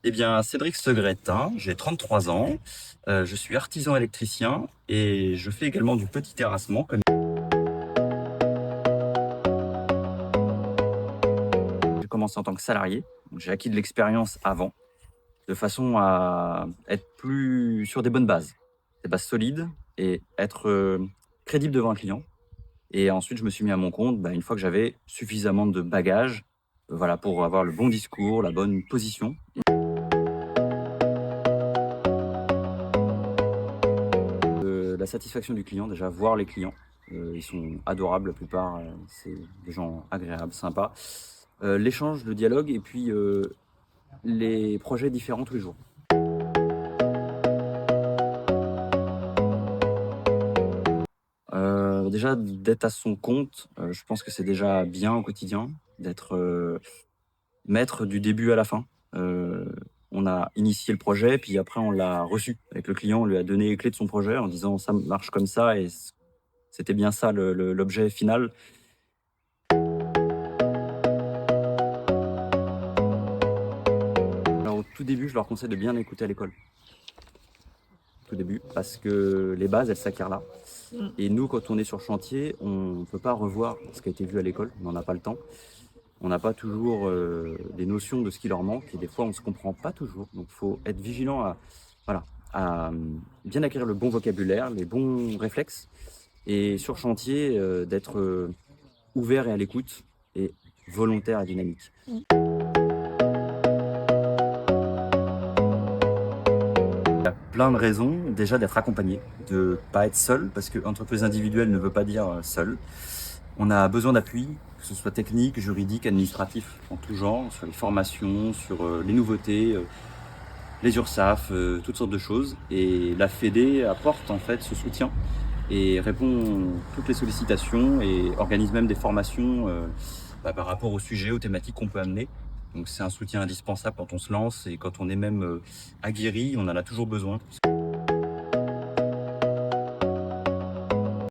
Eh bien, Cédric Segretin, j'ai 33 ans, je suis artisan électricien et je fais également du petit terrassement. J'ai commencé en tant que salarié, donc j'ai acquis de l'expérience avant, de façon à être plus sur des bases solides et être crédible devant un client. Et ensuite, je me suis mis à mon compte une fois que j'avais suffisamment de bagages, voilà, pour avoir le bon discours, la bonne position. La satisfaction du client, déjà voir les clients, ils sont adorables la plupart, c'est des gens agréables, sympas. L'échange, le dialogue et puis les projets différents tous les jours. Déjà d'être à son compte, je pense que c'est déjà bien au quotidien, d'être, maître du début à la fin. Heu, on a initié le projet, puis après on l'a reçu avec le client, on lui a donné les clés de son projet en disant: «Ça marche comme ça» et c'était bien ça l'objet final. Alors au tout début, je leur conseille de bien écouter à l'école. Au tout début, parce que les bases, elles s'acquièrent là. Mmh. Et nous, quand on est sur chantier, on ne peut pas revoir ce qui a été vu à l'école, on n'en a pas le temps. On n'a pas toujours des notions de ce qui leur manque et des fois on ne se comprend pas toujours. Donc il faut être vigilant à, voilà, à bien acquérir le bon vocabulaire, les bons réflexes et sur chantier d'être ouvert et à l'écoute et volontaire et dynamique. Il y a plein de raisons, déjà d'être accompagné, de pas être seul, parce que entreprise individuelle ne veut pas dire seul. On a besoin d'appui, que ce soit technique, juridique, administratif, en tout genre, sur les formations, sur les nouveautés, les URSAF, toutes sortes de choses. Et la Fédé apporte en fait ce soutien et répond à toutes les sollicitations et organise même des formations par rapport au sujet, aux thématiques qu'on peut amener. Donc c'est un soutien indispensable quand on se lance et quand on est même aguerri, on en a toujours besoin.